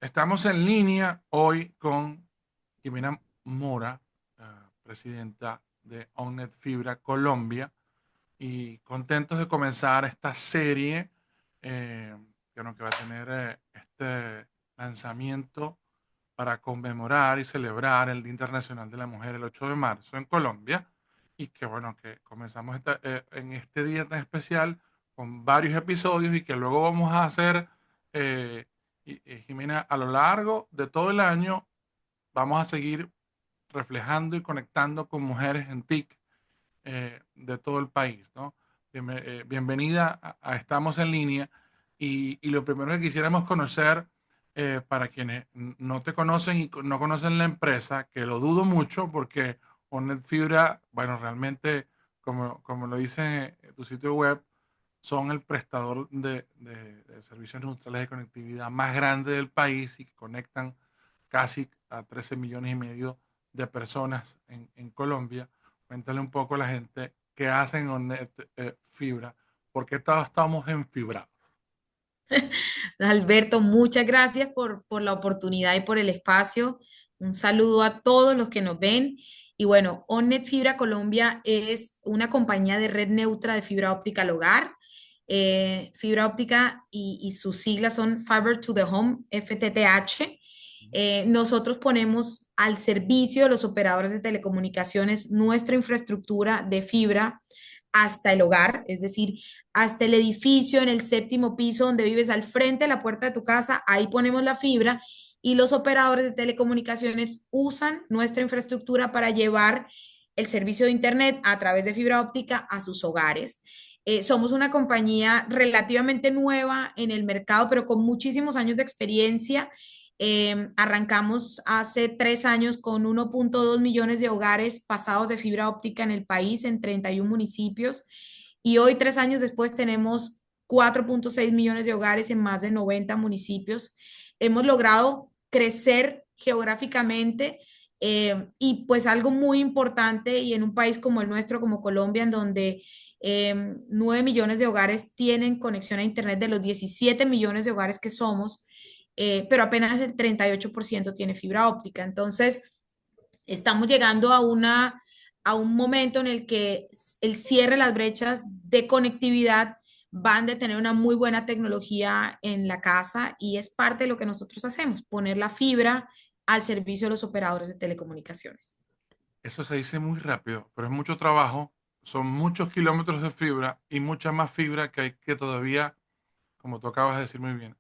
Estamos en línea hoy con Jimena Mora, presidenta de OnNet Fibra Colombia, y contentos de comenzar esta serie eh, que va a tener este lanzamiento para conmemorar y celebrar el Día Internacional de la Mujer el 8 de marzo en Colombia. Y que bueno, que comenzamos en este día tan especial con varios episodios y que luego vamos a hacer, Jimena, a lo largo de todo el año vamos a seguir reflejando y conectando con mujeres en TIC de todo el país, ¿no? Bienvenida a Estamos en Línea y lo primero que quisiéramos conocer, para quienes no te conocen y no conocen la empresa, que lo dudo mucho porque Onet Fibra, bueno, realmente, como lo dice tu sitio web, son el prestador de servicios neutrales de conectividad más grande del país y que conectan casi a 13,5 millones de personas en Colombia. Cuéntale un poco a la gente qué hacen Onet Fibra, porque todos estamos en fibra. Alberto, muchas gracias por la oportunidad y por el espacio. Un saludo a todos los que nos ven. Y bueno, OnNet Fibra Colombia es una compañía de red neutra de fibra óptica al hogar. Fibra óptica y sus siglas son Fiber to the Home, FTTH. Nosotros ponemos al servicio de los operadores de telecomunicaciones nuestra infraestructura de fibra hasta el hogar, es decir, hasta el edificio en el séptimo piso donde vives al frente de la puerta de tu casa, ahí ponemos la fibra y los operadores de telecomunicaciones usan nuestra infraestructura para llevar el servicio de Internet a través de fibra óptica a sus hogares. Somos una compañía relativamente nueva en el mercado, pero con muchísimos años de experiencia. Arrancamos hace 3 años con 1,2 millones de hogares pasados de fibra óptica en el país, en 31 municipios. Y hoy, 3 años después, tenemos 4,6 millones de hogares en más de 90 municipios. Hemos logrado crecer geográficamente, y pues algo muy importante y en un país como el nuestro, como Colombia, en donde 9 millones de hogares tienen conexión a Internet de los 17 millones de hogares que somos, pero apenas el 38% tiene fibra óptica. Entonces, estamos llegando a un momento en el que el cierre de las brechas de conectividad van de tener una muy buena tecnología en la casa y es parte de lo que nosotros hacemos, poner la fibra al servicio de los operadores de telecomunicaciones. Eso se dice muy rápido, pero es mucho trabajo, son muchos kilómetros de fibra y mucha más fibra que hay que todavía, como tú acabas de decir muy bien,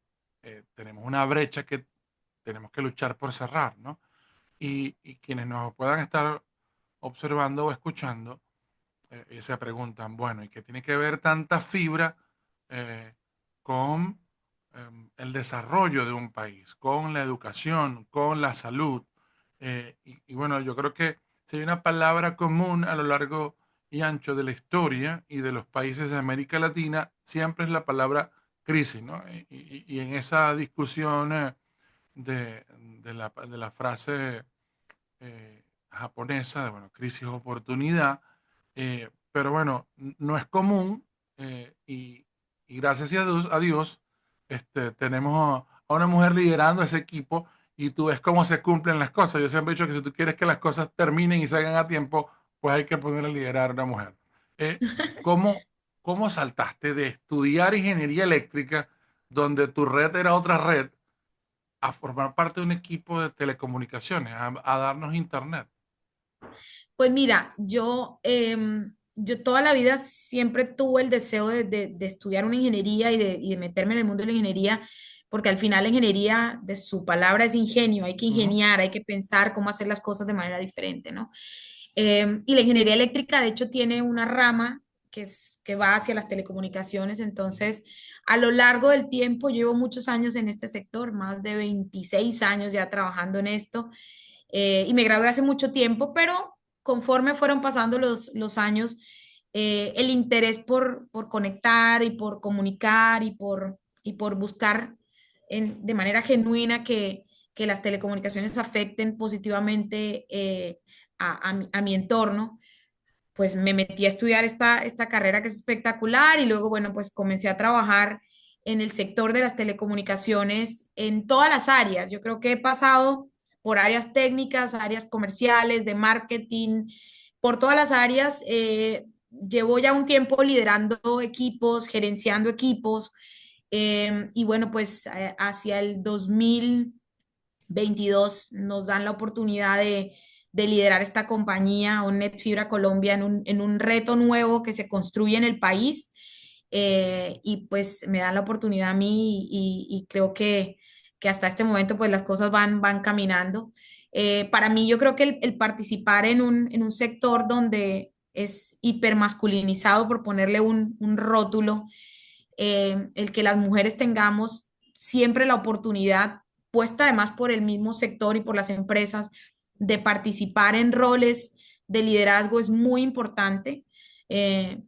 tenemos una brecha que tenemos que luchar por cerrar, ¿no? Y quienes nos puedan estar observando o escuchando, y se preguntan, bueno, ¿y qué tiene que ver tanta fibra eh, con el desarrollo de un país, con la educación, con la salud? Y bueno, yo creo que si hay una palabra común a lo largo y ancho de la historia y de los países de América Latina, siempre es la palabra crisis, ¿no? Y en esa discusión de la frase japonesa, de bueno, crisis oportunidad, pero bueno, no es común, y gracias a Dios, tenemos a una mujer liderando ese equipo y tú ves cómo se cumplen las cosas. Yo siempre he dicho que si tú quieres que las cosas terminen y se hagan a tiempo, pues hay que poner a liderar a una mujer. Eh, ¿cómo, cómo saltaste de estudiar ingeniería eléctrica, donde tu red era otra red, a formar parte de un equipo de telecomunicaciones, a darnos internet? Pues mira, yo toda la vida siempre tuve el deseo de estudiar una ingeniería y de meterme en el mundo de la ingeniería, porque al final la ingeniería, de su palabra, es ingenio, hay que Ujú. ingeniar, hay que pensar cómo hacer las cosas de manera diferente, ¿no? Y la ingeniería eléctrica, de hecho, tiene una rama que va hacia las telecomunicaciones, entonces, a lo largo del tiempo, llevo muchos años en este sector, más de 26 años ya trabajando en esto, y me gradué hace mucho tiempo, pero conforme fueron pasando los años, el interés por conectar y por comunicar y por buscar de manera genuina que las telecomunicaciones afecten positivamente a mi entorno, pues me metí a estudiar esta carrera que es espectacular y luego, bueno, pues comencé a trabajar en el sector de las telecomunicaciones en todas las áreas. Yo creo que he pasado por áreas técnicas, áreas comerciales, de marketing, por todas las áreas. Llevo ya un tiempo liderando equipos, gerenciando equipos, y bueno, pues hacia el 2022 nos dan la oportunidad de liderar esta compañía, OnNet Fibra Colombia, en un reto nuevo que se construye en el país. Y pues me dan la oportunidad a mí y creo que hasta este momento pues las cosas van caminando. Para mí yo creo que el participar en un sector donde es hipermasculinizado, por ponerle un rótulo, el que las mujeres tengamos siempre la oportunidad, puesta además por el mismo sector y por las empresas, de participar en roles de liderazgo es muy importante.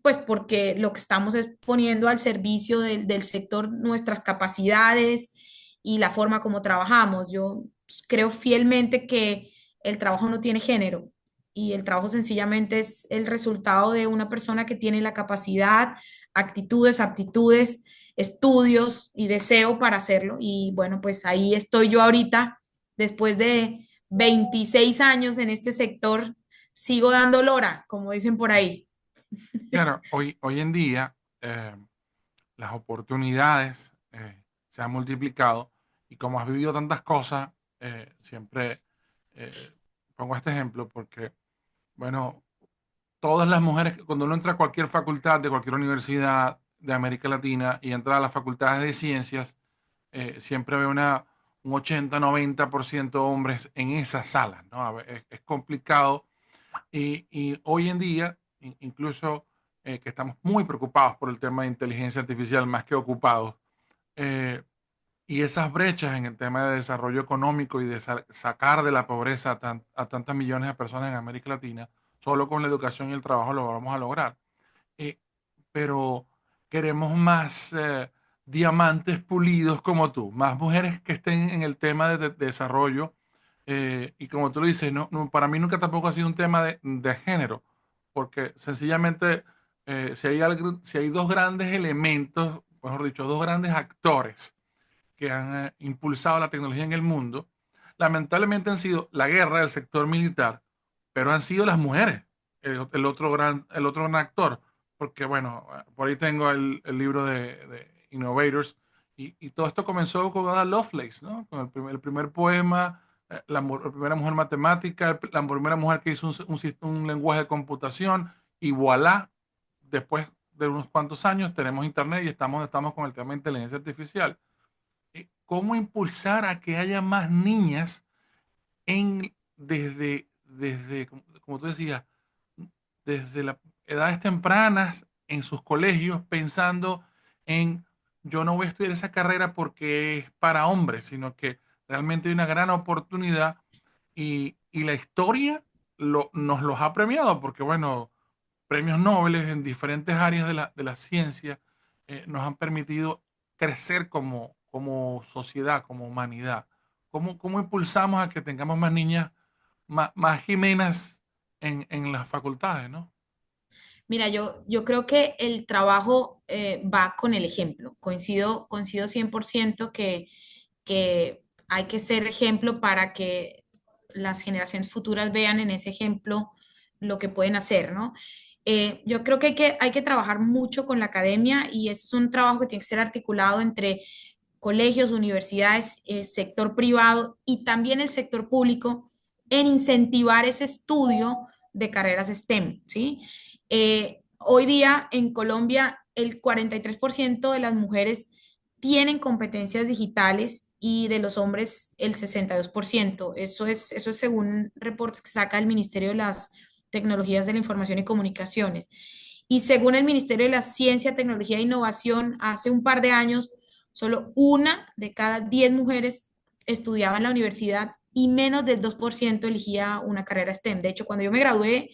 Pues porque lo que estamos es poniendo al servicio del sector nuestras capacidades y la forma como trabajamos. Yo creo fielmente que el trabajo no tiene género y el trabajo sencillamente es el resultado de una persona que tiene la capacidad, actitudes, aptitudes, estudios y deseo para hacerlo. Y bueno, pues ahí estoy yo ahorita, después de 26 años en este sector, sigo dando lora, como dicen por ahí. Claro, hoy en día las oportunidades se han multiplicado y como has vivido tantas cosas, siempre eh, pongo este ejemplo porque, bueno, todas las mujeres, cuando uno entra a cualquier facultad de cualquier universidad de América Latina y entra a las facultades de ciencias, siempre ve un 80-90% hombres en esas salas, ¿no? A ver, es complicado y hoy en día, incluso que estamos muy preocupados por el tema de inteligencia artificial, más que ocupados, eh, y esas brechas en el tema de desarrollo económico y de sacar de la pobreza a tantas millones de personas en América Latina, solo con la educación y el trabajo lo vamos a lograr. Eh, pero queremos más diamantes pulidos como tú, más mujeres que estén en el tema de desarrollo. Y como tú lo dices, para mí nunca tampoco ha sido un tema de género, porque sencillamente si hay dos grandes elementos, mejor dicho, dos grandes actores que han impulsado la tecnología en el mundo, lamentablemente han sido la guerra del sector militar, pero han sido las mujeres el otro gran actor. Porque, bueno, por ahí tengo el libro de Innovators, y todo esto comenzó con Ada Lovelace, ¿no? Con el primer poema, la primera mujer matemática, la primera mujer que hizo un lenguaje de computación, y voilà, después de unos cuantos años tenemos internet y estamos con el tema de inteligencia artificial. ¿Cómo impulsar a que haya más niñas como tú decías, desde las edades tempranas en sus colegios, pensando en yo no voy a estudiar esa carrera porque es para hombres, sino que realmente hay una gran oportunidad y la historia nos los ha premiado, porque bueno, premios Nobel en diferentes áreas de la ciencia nos han permitido crecer como sociedad, como humanidad. ¿Cómo impulsamos a que tengamos más niñas, más Jimenas en las facultades, ¿no? Mira, yo creo que el trabajo va con el ejemplo. Coincido 100% que hay que ser ejemplo para que las generaciones futuras vean en ese ejemplo lo que pueden hacer, ¿no? Yo creo que hay que trabajar mucho con la academia y es un trabajo que tiene que ser articulado entre colegios, universidades, sector privado y también el sector público en incentivar ese estudio de carreras STEM, ¿sí? Hoy día en Colombia el 43% de las mujeres tienen competencias digitales y de los hombres el 62%. Eso es según reportes que saca el Ministerio de las Tecnologías de la Información y Comunicaciones. Y según el Ministerio de la Ciencia, Tecnología e Innovación, hace un par de años, solo una de cada 10 mujeres estudiaba en la universidad y menos del 2% elegía una carrera STEM. De hecho, cuando yo me gradué,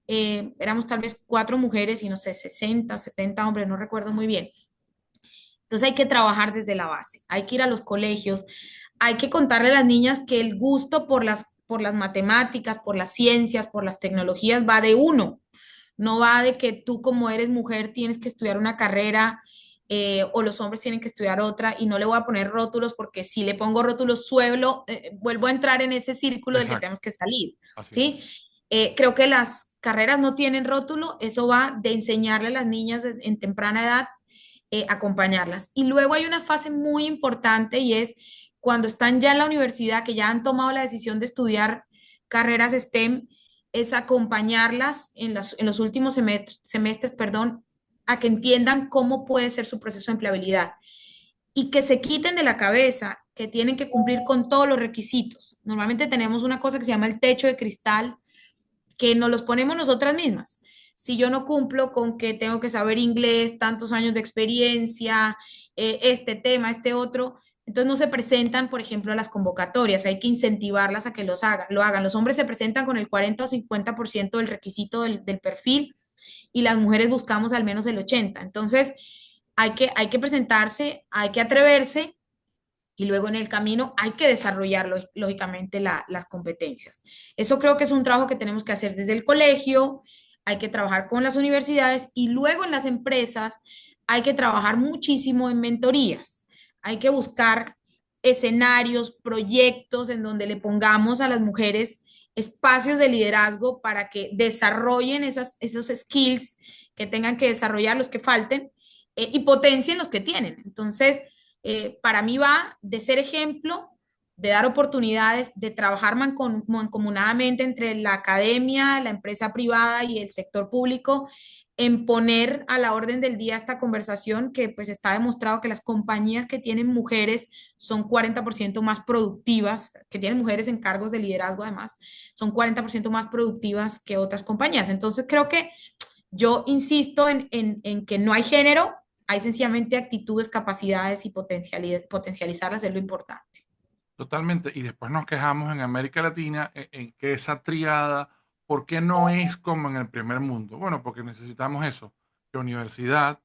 éramos tal vez 4 mujeres y no sé, 60, 70 hombres, no recuerdo muy bien. Entonces hay que trabajar desde la base, hay que ir a los colegios, hay que contarle a las niñas que el gusto por las matemáticas, por las ciencias, por las tecnologías va de uno, no va de que tú como eres mujer tienes que estudiar una carrera o los hombres tienen que estudiar otra, y no le voy a poner rótulos porque si le pongo rótulos vuelvo a entrar en ese círculo del que Exacto, tenemos que salir, así es. ¿sí? Creo que las carreras no tienen rótulo, eso va de enseñarle a las niñas en temprana edad, acompañarlas. Y luego hay una fase muy importante y es cuando están ya en la universidad, que ya han tomado la decisión de estudiar carreras STEM, es acompañarlas en los últimos semestres, perdón, a que entiendan cómo puede ser su proceso de empleabilidad y que se quiten de la cabeza que tienen que cumplir con todos los requisitos. Normalmente tenemos una cosa que se llama el techo de cristal, que nos los ponemos nosotras mismas. Si yo no cumplo con que tengo que saber inglés, tantos años de experiencia, este tema, este otro, entonces no se presentan, por ejemplo, a las convocatorias. Hay que incentivarlas a que lo hagan. Los hombres se presentan con el 40 o 50% del requisito del perfil, y las mujeres buscamos al menos el 80%. Entonces, hay que presentarse, hay que atreverse, y luego en el camino hay que desarrollar lógicamente las competencias. Eso creo que es un trabajo que tenemos que hacer desde el colegio, hay que trabajar con las universidades, y luego en las empresas hay que trabajar muchísimo en mentorías. Hay que buscar escenarios, proyectos en donde le pongamos a las mujeres espacios de liderazgo para que desarrollen esos skills que tengan que desarrollar, los que falten, y potencien los que tienen. Entonces, para mí va de ser ejemplo, de dar oportunidades, de trabajar mancomunadamente entre la academia, la empresa privada y el sector público, en poner a la orden del día esta conversación, que pues está demostrado que las compañías que tienen mujeres son 40% más productivas, que tienen mujeres en cargos de liderazgo además, son 40% más productivas que otras compañías. Entonces creo que yo insisto en que no hay género, hay sencillamente actitudes, capacidades y potencializarlas es lo importante. Totalmente. Y después nos quejamos en América Latina en que esa triada, ¿por qué no es como en el primer mundo? Bueno, porque necesitamos eso, que universidad,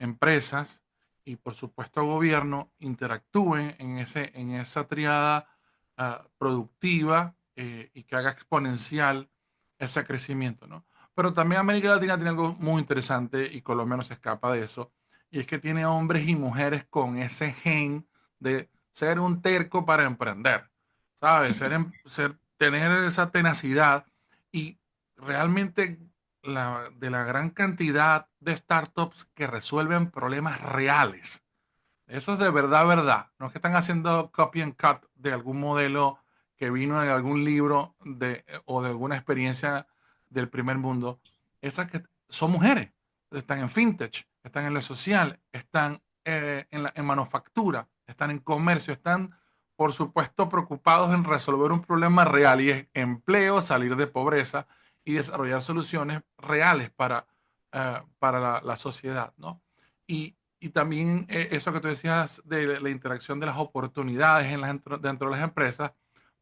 empresas y por supuesto gobierno interactúen en esa triada productiva y que haga exponencial ese crecimiento, ¿no? Pero también América Latina tiene algo muy interesante y Colombia no se escapa de eso, y es que tiene hombres y mujeres con ese gen de ser un terco para emprender, ¿sabes? Tener esa tenacidad y realmente de la gran cantidad de startups que resuelven problemas reales. Eso es de verdad, verdad. No es que están haciendo copy and cut de algún modelo que vino de algún libro o de alguna experiencia del primer mundo. Esas que son mujeres. Están en fintech, están en lo social, están en manufactura, están en comercio, están, por supuesto, preocupados en resolver un problema real y es empleo, salir de pobreza y desarrollar soluciones reales para la sociedad, ¿no? Y también eso que tú decías de la interacción de las oportunidades dentro de las empresas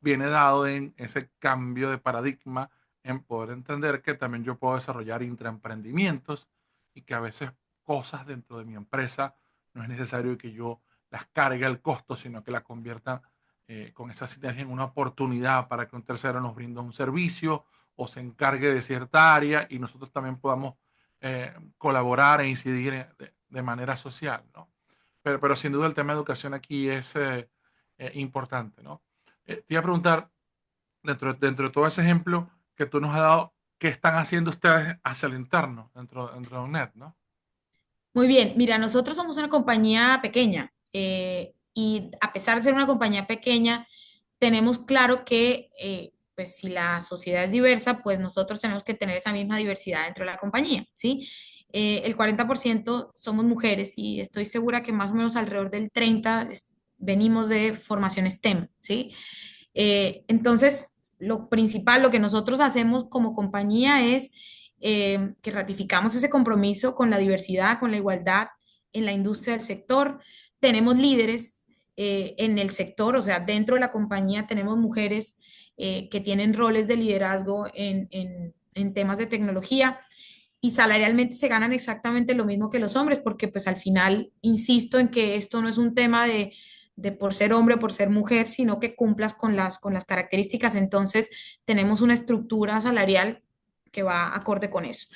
viene dado en ese cambio de paradigma, en poder entender que también yo puedo desarrollar intraemprendimientos y que a veces cosas dentro de mi empresa no es necesario que yo las cargue al costo, sino que las convierta con esa sinergia en una oportunidad para que un tercero nos brinde un servicio o se encargue de cierta área y nosotros también podamos colaborar e incidir de manera social, ¿no? Pero sin duda el tema de educación aquí es importante, ¿no? Te iba a preguntar, dentro de todo ese ejemplo que tú nos has dado, ¿qué están haciendo ustedes hacia el interno dentro de UNED, ¿no? Muy bien, mira, nosotros somos una compañía pequeña, y a pesar de ser una compañía pequeña, tenemos claro que pues si la sociedad es diversa, pues nosotros tenemos que tener esa misma diversidad dentro de la compañía, ¿sí? El 40% somos mujeres, y estoy segura que más o menos alrededor del 30% venimos de formación STEM, ¿sí? Entonces, lo principal, lo que nosotros hacemos como compañía es que ratificamos ese compromiso con la diversidad, con la igualdad en la industria del sector. Tenemos líderes en el sector, o sea, dentro de la compañía tenemos mujeres que tienen roles de liderazgo en temas de tecnología, y salarialmente se ganan exactamente lo mismo que los hombres, porque pues al final insisto en que esto no es un tema de por ser hombre o por ser mujer, sino que cumplas con las características. Entonces tenemos una estructura salarial que va acorde con eso.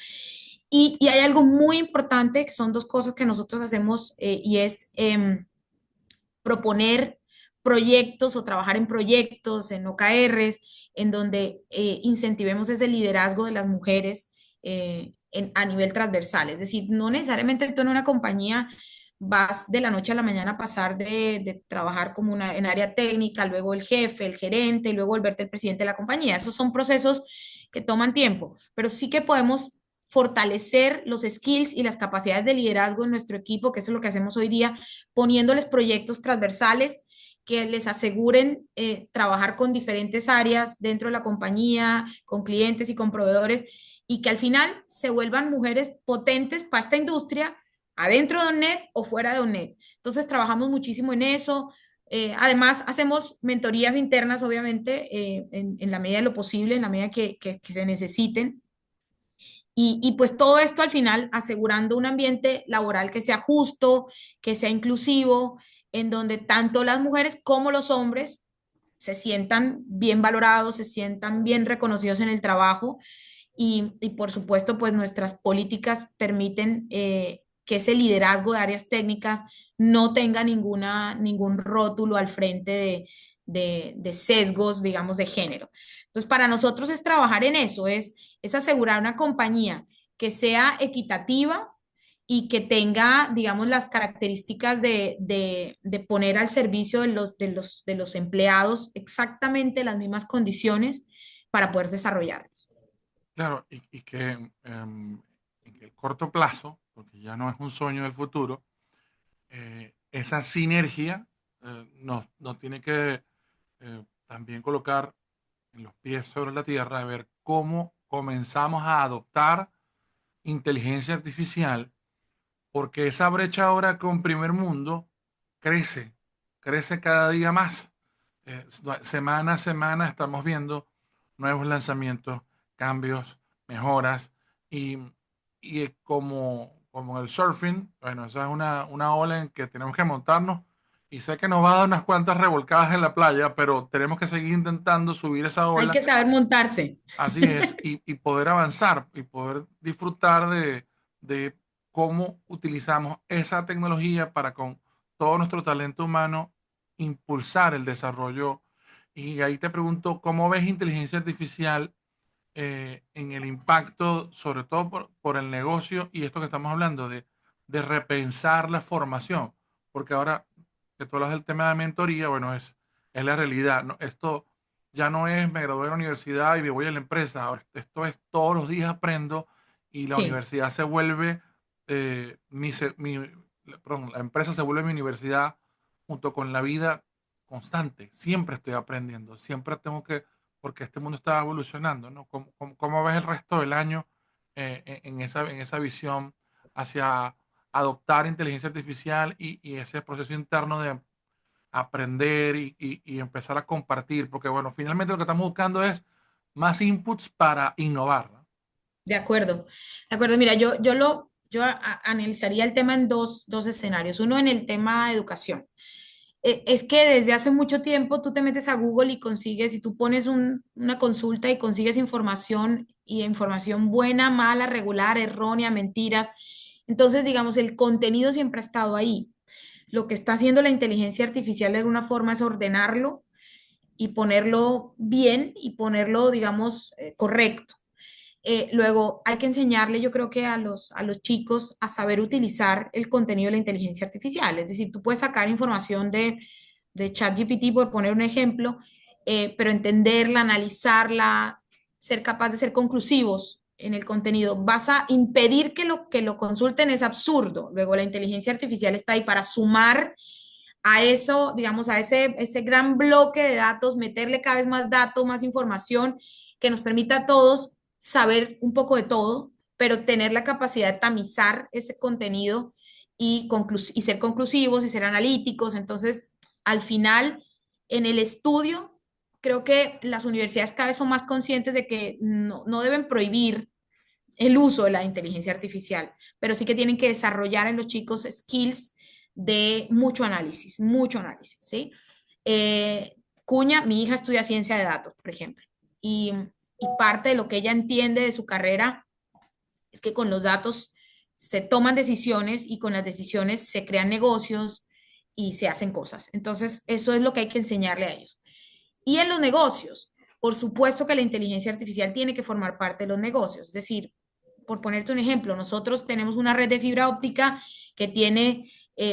Y hay algo muy importante, que son dos cosas que nosotros hacemos y es proponer proyectos o trabajar en proyectos, en OKRs, en donde incentivemos ese liderazgo de las mujeres a nivel transversal. Es decir, no necesariamente tú en una compañía vas de la noche a la mañana a pasar de trabajar como en área técnica, luego el jefe, el gerente, y luego volverte el presidente de la compañía. Esos son procesos que toman tiempo, pero sí que podemos fortalecer los skills y las capacidades de liderazgo en nuestro equipo, que eso es lo que hacemos hoy día, poniéndoles proyectos transversales que les aseguren trabajar con diferentes áreas dentro de la compañía, con clientes y con proveedores, y que al final se vuelvan mujeres potentes para esta industria, adentro de ONNET o fuera de ONNET. Entonces trabajamos muchísimo en eso. Además, hacemos mentorías internas, obviamente, en la medida de lo posible, en la medida que se necesiten. Y pues todo esto al final asegurando un ambiente laboral que sea justo, que sea inclusivo, en donde tanto las mujeres como los hombres se sientan bien valorados, se sientan bien reconocidos en el trabajo y por supuesto pues nuestras políticas permiten que ese liderazgo de áreas técnicas no tenga ningún rótulo al frente de sesgos, digamos, de género. Entonces, para nosotros es trabajar en eso, es asegurar una compañía que sea equitativa y que tenga, digamos, las características de poner al servicio de los empleados exactamente las mismas condiciones para poder desarrollarlos. Claro, y que en el corto plazo, porque ya no es un sueño del futuro, esa sinergia nos tiene que también colocar en los pies sobre la tierra, de ver cómo comenzamos a adoptar inteligencia artificial, porque esa brecha ahora con primer mundo crece, crece cada día más. Semana a semana estamos viendo nuevos lanzamientos, cambios, mejoras y, y como el surfing, bueno, esa es una ola en que tenemos que montarnos y sé que nos va a dar unas cuantas revolcadas en la playa, pero tenemos que seguir intentando subir esa Hay ola. que saber montarse. Así es, y poder avanzar y poder disfrutar de cómo utilizamos esa tecnología para con todo nuestro talento humano impulsar el desarrollo. Y ahí te pregunto, ¿cómo ves inteligencia artificial en el impacto, sobre todo por el negocio y esto que estamos hablando de repensar la formación? Porque ahora que tú hablas del tema de mentoría, bueno, es la realidad, ¿no? Esto ya no es me gradué de la universidad y me voy a la empresa. Ahora, esto es todos los días aprendo y la Sí, universidad se vuelve, perdón, la empresa se vuelve mi universidad junto con la vida constante. Siempre estoy aprendiendo, siempre tengo que, porque este mundo está evolucionando, ¿no? ¿Cómo ves el resto del año en esa visión hacia adoptar inteligencia artificial y ese proceso interno de aprender y empezar a compartir? Porque, bueno, finalmente lo que estamos buscando es más inputs para innovar, ¿no? de acuerdo. De acuerdo, mira, yo analizaría el tema en dos escenarios. Uno en el tema de educación. Es que desde hace mucho tiempo tú te metes a Google y consigues, y tú pones una consulta y consigues información y información buena, mala, regular, errónea, mentiras. Entonces, digamos, el contenido siempre ha estado ahí. Lo que está haciendo la inteligencia artificial de alguna forma es ordenarlo y ponerlo bien y ponerlo, digamos, correcto. Luego hay que enseñarle, yo creo que a los chicos a saber utilizar el contenido de la inteligencia artificial. Es decir, tú puedes sacar información de ChatGPT, por poner un ejemplo, pero entenderla, analizarla, ser capaz de ser conclusivos en el contenido. Vas a impedir que lo consulten, es absurdo. Luego la inteligencia artificial está ahí para sumar a eso, digamos, a ese gran bloque de datos, meterle cada vez más datos, más información que nos permita a todos saber un poco de todo, pero tener la capacidad de tamizar ese contenido y ser conclusivos y ser analíticos. Entonces, al final, en el estudio, creo que las universidades cada vez son más conscientes de que no deben prohibir el uso de la inteligencia artificial, pero sí que tienen que desarrollar en los chicos skills de mucho análisis, ¿sí? Cuña, mi hija estudia ciencia de datos, por ejemplo, y parte de lo que ella entiende de su carrera es que con los datos se toman decisiones y con las decisiones se crean negocios y se hacen cosas. Entonces, eso es lo que hay que enseñarle a ellos. Y en los negocios, por supuesto que la inteligencia artificial tiene que formar parte de los negocios. Es decir, por ponerte un ejemplo, nosotros tenemos una red de fibra óptica que tiene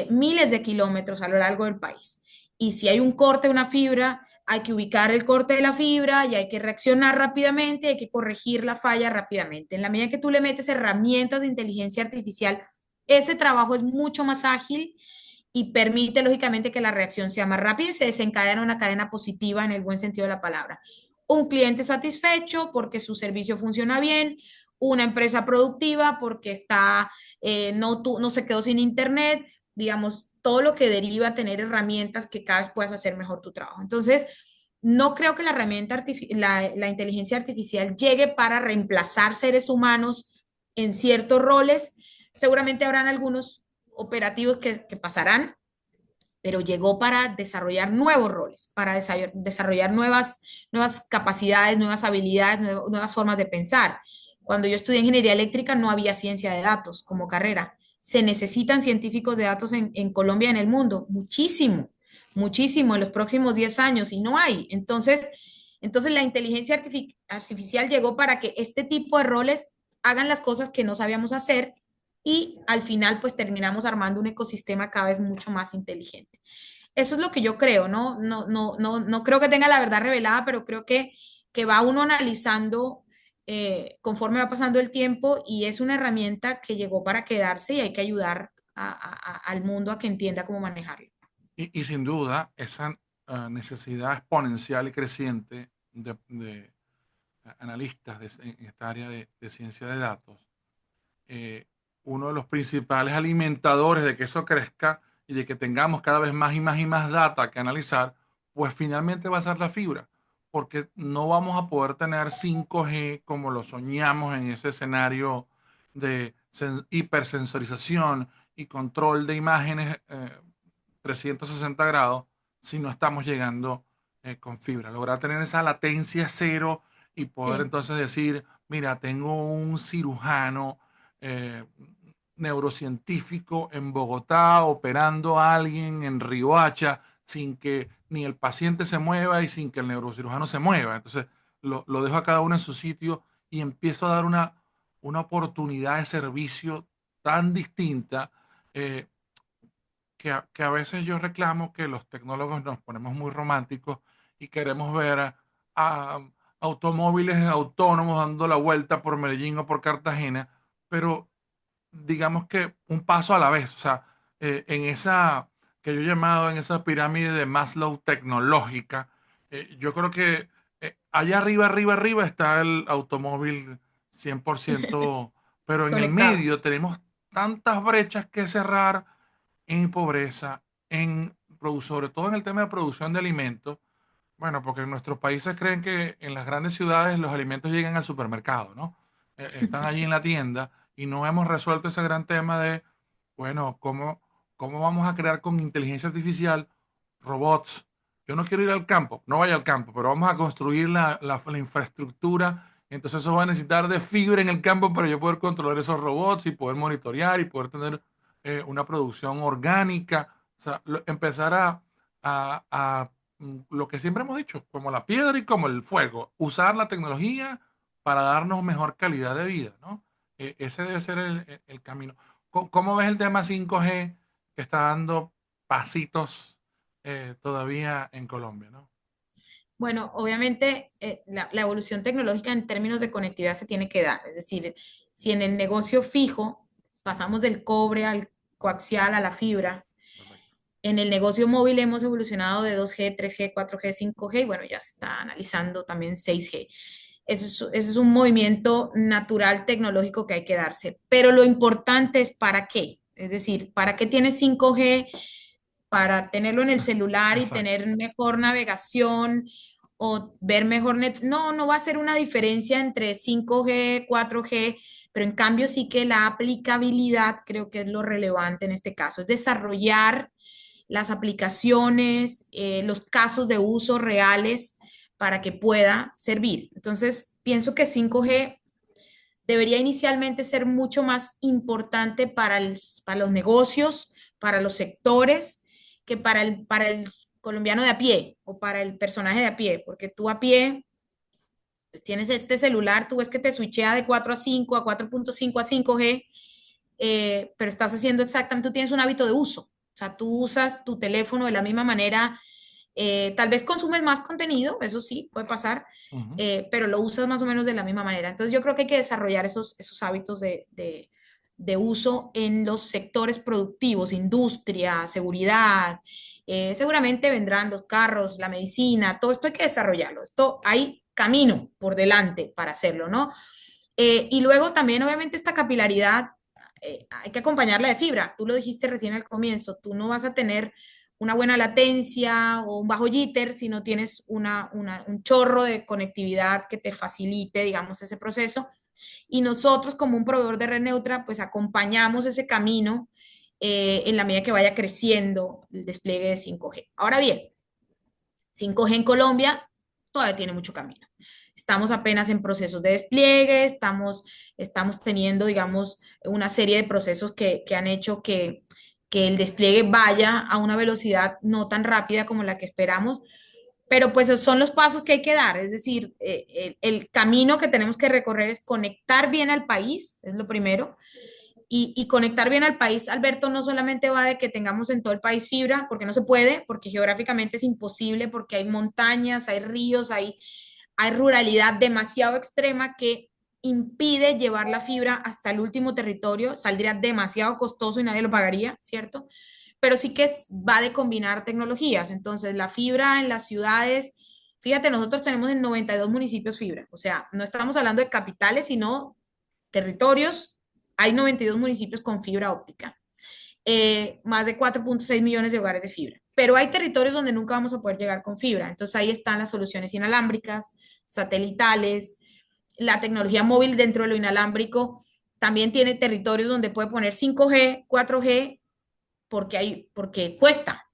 miles de kilómetros a lo largo del país. Y si hay un corte de una fibra, hay que ubicar el corte de la fibra y hay que reaccionar rápidamente, hay que corregir la falla rápidamente. En la medida que tú le metes herramientas de inteligencia artificial, ese trabajo es mucho más ágil y permite lógicamente que la reacción sea más rápida y se desencadena una cadena positiva en el buen sentido de la palabra. Un cliente satisfecho porque su servicio funciona bien, una empresa productiva porque no se quedó sin internet, digamos, todo lo que deriva a tener herramientas que cada vez puedas hacer mejor tu trabajo. Entonces, no creo que la inteligencia artificial llegue para reemplazar seres humanos en ciertos roles. Seguramente habrán algunos operativos que pasarán, pero llegó para desarrollar nuevos roles, para desarrollar nuevas capacidades, nuevas habilidades, nuevas formas de pensar. Cuando yo estudié ingeniería eléctrica no había ciencia de datos como carrera. Se necesitan científicos de datos en Colombia y en el mundo, muchísimo, muchísimo en los próximos 10 años y no hay. Entonces la inteligencia artificial llegó para que este tipo de roles hagan las cosas que no sabíamos hacer y al final pues terminamos armando un ecosistema cada vez mucho más inteligente. Eso es lo que yo creo, ¿no? No creo que tenga la verdad revelada, pero creo que va uno analizando conforme va pasando el tiempo y es una herramienta que llegó para quedarse y hay que ayudar al mundo a que entienda cómo manejarlo. Y sin duda, esa necesidad exponencial y creciente de analistas en esta área de ciencia de datos, eh, uno de los principales alimentadores de que eso crezca y de que tengamos cada vez más y más y más data que analizar, pues finalmente va a ser la fibra, porque no vamos a poder tener 5G como lo soñamos en ese escenario de hipersensorización y control de imágenes 360 grados si no estamos llegando con fibra. Lograr tener esa latencia cero y poder Sí, entonces decir, mira, tengo un cirujano eh, neurocientífico en Bogotá operando a alguien en Riohacha sin que ni el paciente se mueva y sin que el neurocirujano se mueva. Entonces lo dejo a cada uno en su sitio y empiezo a dar una oportunidad de servicio tan distinta eh, que a veces yo reclamo que los tecnólogos nos ponemos muy románticos y queremos ver a automóviles autónomos dando la vuelta por Medellín o por Cartagena, pero digamos que un paso a la vez, o sea, en esa que yo he llamado en esa pirámide de Maslow tecnológica, yo creo que allá arriba, arriba, arriba está el automóvil 100%, pero en el conectado. medio tenemos tantas brechas que cerrar en pobreza, sobre todo en el tema de producción de alimentos. Bueno, porque en nuestros países creen que en las grandes ciudades los alimentos llegan al supermercado, ¿no? Están allí en la tienda y no hemos resuelto ese gran tema de, bueno, cómo vamos a crear con inteligencia artificial robots. Yo no quiero ir al campo, no vaya al campo, pero vamos a construir la infraestructura. Entonces eso va a necesitar de fibra en el campo para yo poder controlar esos robots y poder monitorear y poder tener una producción orgánica. O sea, empezar lo que siempre hemos dicho, como la piedra y como el fuego, usar la tecnología para darnos mejor calidad de vida, ¿no? Ese debe ser el camino. ¿Cómo ves el tema 5G que está dando pasitos todavía en Colombia, ¿no? Bueno, obviamente la evolución tecnológica en términos de conectividad se tiene que dar. Es decir, si en el negocio fijo pasamos del cobre al coaxial a la fibra, Correcto. en el negocio móvil hemos evolucionado de 2G, 3G, 4G, 5G y bueno, ya se está analizando también 6G. Ese es un movimiento natural tecnológico que hay que darse. Pero lo importante es para qué. Es decir, ¿para qué tienes 5G? Para tenerlo en el celular y Exacto. tener mejor navegación o ver mejor net. No, no va a ser una diferencia entre 5G, 4G, pero en cambio sí que la aplicabilidad creo que es lo relevante en este caso, es desarrollar las aplicaciones, los casos de uso reales para que pueda servir. Entonces, pienso que 5G debería inicialmente ser mucho más importante para los negocios, para los sectores, que para el colombiano de a pie o para el personaje de a pie, porque tú a pie pues, tienes este celular, tú ves que te switchea de 4 a 5, a 4.5 a 5G, pero estás haciendo exactamente, tú tienes un hábito de uso. O sea, tú usas tu teléfono de la misma manera, tal vez consumes más contenido, eso sí, puede pasar, Ujú. pero lo usas más o menos de la misma manera. Entonces yo creo que hay que desarrollar esos hábitos de uso en los sectores productivos, industria, seguridad. Seguramente vendrán los carros, la medicina, todo esto hay que desarrollarlo. Esto hay camino por delante para hacerlo, ¿no? Y luego también, obviamente, esta capilaridad hay que acompañarla de fibra. Tú lo dijiste recién al comienzo, tú no vas a tener una buena latencia o un bajo jitter si no tienes un chorro de conectividad que te facilite, digamos, ese proceso. Y nosotros, como un proveedor de red neutra, pues acompañamos ese camino en la medida que vaya creciendo el despliegue de 5G. Ahora bien, 5G en Colombia todavía tiene mucho camino. Estamos apenas en procesos de despliegue, estamos teniendo, digamos, una serie de procesos que han hecho que el despliegue vaya a una velocidad no tan rápida como la que esperamos, pero pues esos son los pasos que hay que dar, es decir, el camino que tenemos que recorrer es conectar bien al país, es lo primero, y conectar bien al país, Alberto, no solamente va de que tengamos en todo el país fibra, porque no se puede, porque geográficamente es imposible, porque hay montañas, hay ríos, hay ruralidad demasiado extrema que impide llevar la fibra hasta el último territorio, saldría demasiado costoso y nadie lo pagaría, ¿cierto? Pero sí que va de combinar tecnologías. Entonces, la fibra en las ciudades, fíjate, nosotros tenemos en 92 municipios fibra, o sea, no estamos hablando de capitales, sino territorios. Hay 92 municipios con fibra óptica, más de 4.6 millones de hogares de fibra. Pero hay territorios donde nunca vamos a poder llegar con fibra. Entonces ahí están las soluciones inalámbricas, satelitales, la tecnología móvil dentro de lo inalámbrico. También tiene territorios donde puede poner 5G, 4G, porque cuesta,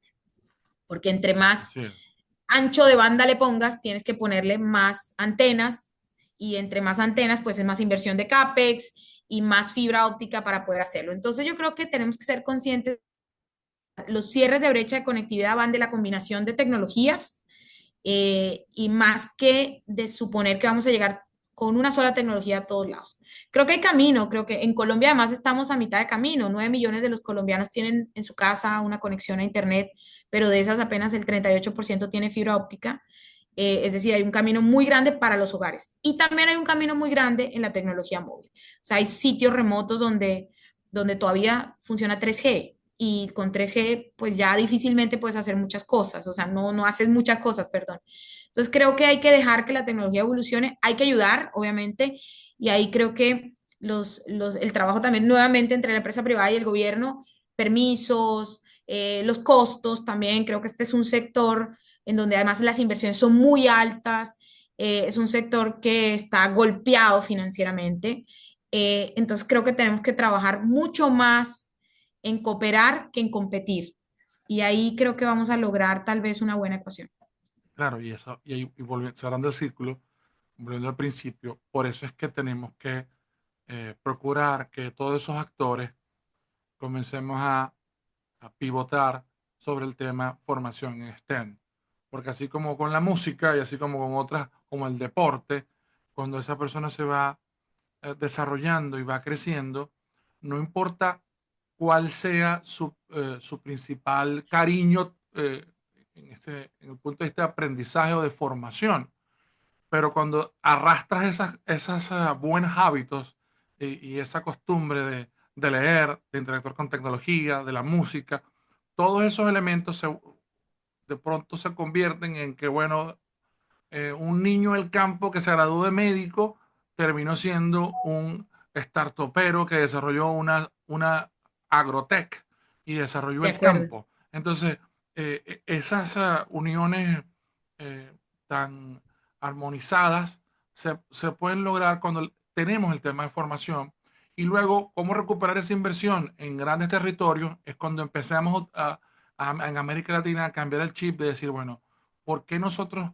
porque entre más Así es. ancho de banda le pongas, tienes que ponerle más antenas y entre más antenas, pues es más inversión de CAPEX y más fibra óptica para poder hacerlo. Entonces yo creo que tenemos que ser conscientes, los cierres de brecha de conectividad van de la combinación de tecnologías y más que de suponer que vamos a llegar con una sola tecnología a todos lados. Creo que hay camino, creo que en Colombia además estamos a mitad de camino, 9 millones de los colombianos tienen en su casa una conexión a Internet, pero de esas apenas el 38% tiene fibra óptica. Es decir, hay un camino muy grande para los hogares y también hay un camino muy grande en la tecnología móvil. O sea, hay sitios remotos donde todavía funciona 3G y con 3G pues ya difícilmente puedes hacer muchas cosas, o sea, no haces muchas cosas, perdón. Entonces creo que hay que dejar que la tecnología evolucione, hay que ayudar, obviamente, y ahí creo que el trabajo también nuevamente entre la empresa privada y el gobierno, permisos, los costos también, creo que este es un sector en donde además las inversiones son muy altas, es un sector que está golpeado financieramente, entonces creo que tenemos que trabajar mucho más en cooperar que en competir. Y ahí creo que vamos a lograr tal vez una buena ecuación. Claro, y volviendo, cerrando el círculo, volviendo al principio, por eso es que tenemos que procurar que todos esos actores comencemos a pivotar sobre el tema formación en STEM. Porque así como con la música y así como con otras, como el deporte, cuando esa persona se va desarrollando y va creciendo, no importa cuál sea su principal cariño en el punto de vista de aprendizaje o de formación, pero cuando arrastras esas buenos hábitos y esa costumbre de leer, de interactuar con tecnología, de la música, todos esos elementos de pronto se convierten en que, bueno, un niño del campo que se graduó de médico terminó siendo un startupero que desarrolló una agrotech y desarrolló De el acuerdo. campo. Entonces, esas uniones tan armonizadas se pueden lograr cuando tenemos el tema de formación. Y luego, cómo recuperar esa inversión en grandes territorios es cuando empezamos en América Latina a cambiar el chip de decir, bueno, ¿por qué nosotros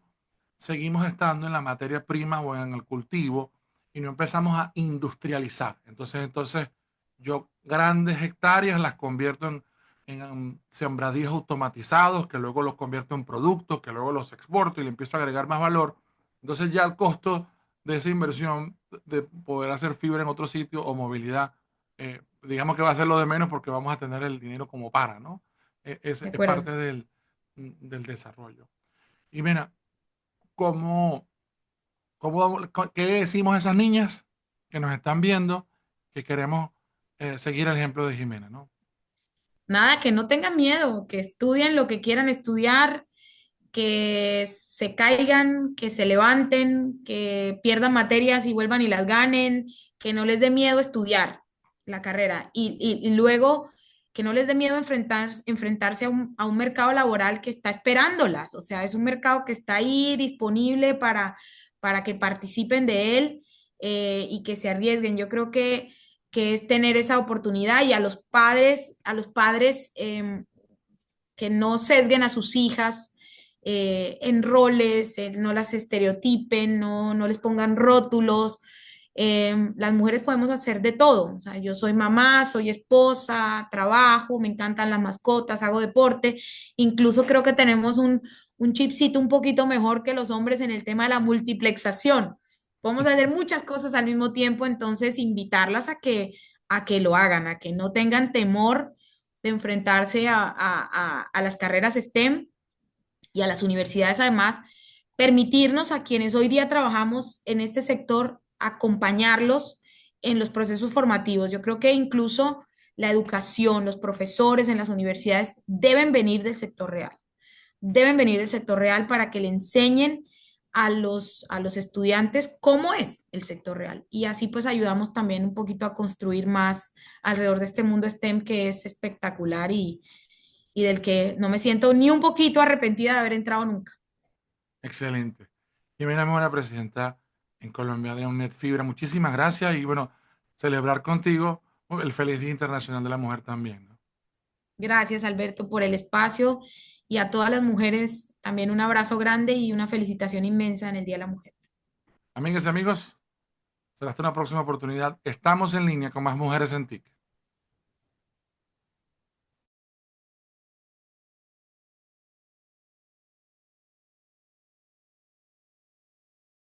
seguimos estando en la materia prima o en el cultivo y no empezamos a industrializar. Entonces yo grandes hectáreas las convierto en sembradíos automatizados, que luego los convierto en productos, que luego los exporto y le empiezo a agregar más valor. Entonces ya el costo de esa inversión de poder hacer fibra en otro sitio o movilidad, digamos que va a ser lo de menos porque vamos a tener el dinero como para, ¿no? de Es acuerdo. parte del desarrollo. Y mira, ¿cómo, qué decimos a esas niñas que nos están viendo que queremos seguir el ejemplo de Jimena, ¿no? Nada, que no tengan miedo, que estudien lo que quieran estudiar, que se caigan, que se levanten, que pierdan materias y vuelvan y las ganen, que no les dé miedo estudiar la carrera y luego que no les dé miedo enfrentarse a un mercado laboral que está esperándolas, o sea, es un mercado que está ahí disponible para que participen de él y que se arriesguen. Yo creo que es tener esa oportunidad y a los padres que no sesguen a sus hijas en roles, no las estereotipen, no les pongan rótulos. Las mujeres podemos hacer de todo. O sea, yo soy mamá, soy esposa, trabajo, me encantan las mascotas, hago deporte. Incluso creo que tenemos un chipcito un poquito mejor que los hombres en el tema de la multiplexación. Podemos hacer muchas cosas al mismo tiempo, entonces invitarlas a que lo hagan, a que no tengan temor de enfrentarse a las carreras STEM y a las universidades además, permitirnos a quienes hoy día trabajamos en este sector, acompañarlos en los procesos formativos. Yo creo que incluso la educación, los profesores en las universidades deben venir del sector real, deben venir del sector real para que le enseñen a los estudiantes cómo es el sector real. Y así pues ayudamos también un poquito a construir más alrededor de este mundo STEM que es espectacular y del que no me siento ni un poquito arrepentida de haber entrado nunca. Excelente. Jimena Mora, presidenta en Colombia de UNED Fibra. Muchísimas gracias y bueno, celebrar contigo el Feliz Día Internacional de la Mujer también, ¿no? Gracias, Alberto, por el espacio y a todas las mujeres también un abrazo grande y una felicitación inmensa en el Día de la Mujer. Amigas y amigos, será hasta una próxima oportunidad. Estamos en línea con más mujeres en TIC.